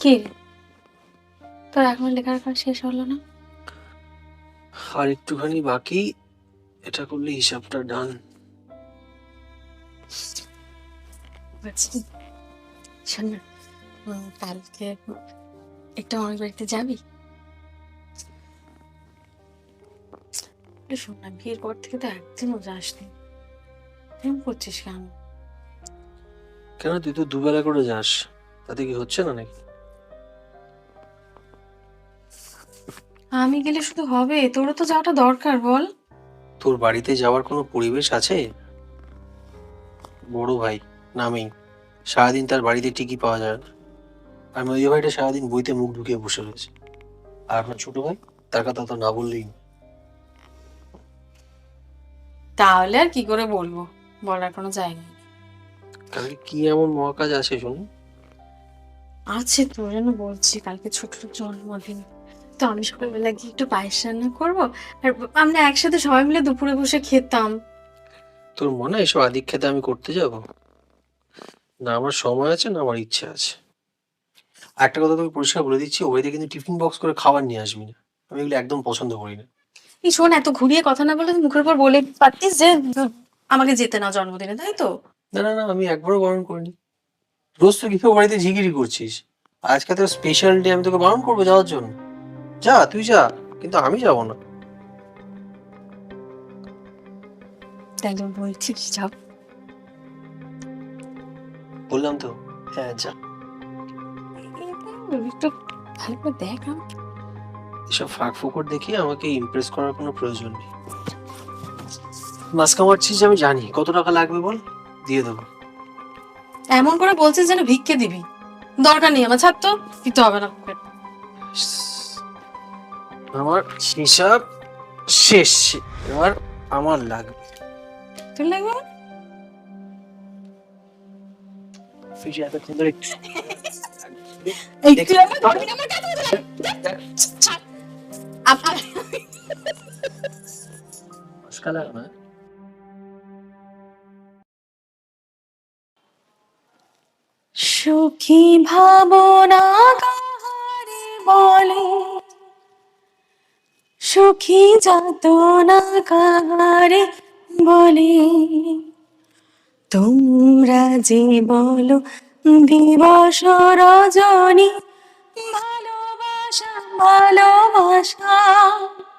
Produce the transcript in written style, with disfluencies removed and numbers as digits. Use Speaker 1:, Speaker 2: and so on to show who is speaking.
Speaker 1: কি তোর এখন লেখার কাজ শেষ হলো না?
Speaker 2: আর একটুখানি বাকি, এটা করলে হিসাবটা ডান।
Speaker 1: শোন না, কালকে একটা আমার বাড়িতে যাবি? শোন না, বিয়ের পর থেকে তো একদিনও যাসনি, প্রেম করছিস কেন?
Speaker 2: কেন, তুই তো দুবেলা করে যাস, তাতে কি হচ্ছে না নাকি?
Speaker 1: আমি গেলে শুধু হবে? তোরও তো যাওয়াটা দরকার, বল।
Speaker 2: তোর বাড়িতে যাওয়ার কোনো পরিবেশ আছে? বড় ভাই নামেই সারাদিন তার বাড়িতে টিকি পাওয়া যায় না, আর মেজো ভাইটা সারাদিন বইতে মুখ ঢুকিয়ে বসে রয়েছে। আর আপনার ছোট ভাই, তার কথা তো না বললেই না।
Speaker 1: তাহলে আর কি করে বলবো, বলার কোনো জায়গা নেই।
Speaker 2: কালকে কি এমন মহাকাজ আছে শুনি?
Speaker 1: আছে তো, যেন বলছি, কালকে ছোটর জন্মদিন। তো আমি সকালবেলা গিয়ে একটু পায়েস রান্না করবো, আর আমরা একসাথে সবাই মিলে দুপুরে বসে খেতাম।
Speaker 2: তোর মনে হয় এসব আদিক খেতে আমি করতে যাব? না আমার সময় আছে, না আমার ইচ্ছে আছে। আর একটা কথা তোকে পরিষ্কার বলে দিচ্ছি, ওইতে কিন্তু টিফিন বক্স করে খাবার নিয়ে আসবি না, আমি এগুলো একদম পছন্দ করি না।
Speaker 1: এই শোন, এত ঘুরিয়ে কথা না বলে মুখের উপর বলে পারতিস যে আমাকে যেতে না জন্মদিনে, তাই তো?
Speaker 2: না না না, আমি একবারও বারণ করিনি। রোজ তো কিছু বাড়িতে ঝিগিরি করছিস, আজকে তো স্পেশাল ডে, আমি তোকে বারণ করবো যাওয়ার জন্য? যা তুই যা, কিন্তু আমি যাবো না।
Speaker 1: তাই জন্য বলছিস যাও।
Speaker 2: বললাম তো, হ্যাঁ যা।
Speaker 1: একটু ভালো করে দেখ আমাকে।
Speaker 2: এসব ফাঁক ফোকর দেখিয়ে আমাকে ইমপ্রেস করার কোনো প্রয়োজন নেই। মাছ কামাচ্ছিস আমি জানি, কত টাকা লাগবে বল, দিয়ে দেবো।
Speaker 1: এমন করে বলছিস যেন ভিক্ষে দিবি। দরকার নেই আমার, ছাড় তো, দিতে হবে না।
Speaker 2: আমার হিসাব শেষ, এবার আমার লাগবে।
Speaker 1: তোর লাগবে না?
Speaker 2: ফিশে এত সুন্দর
Speaker 1: এই তুই আমার ধরবি না, আমার কাছে বলে। ছাড়।
Speaker 2: মস্কা লাগবে না।
Speaker 1: সুখী ভাবনা কাহারে বলে, সুখী যাতনা কাহারে বলে, তোমরা যে বলো দিবস রজনী, ভালোবাসা ভালোবাসা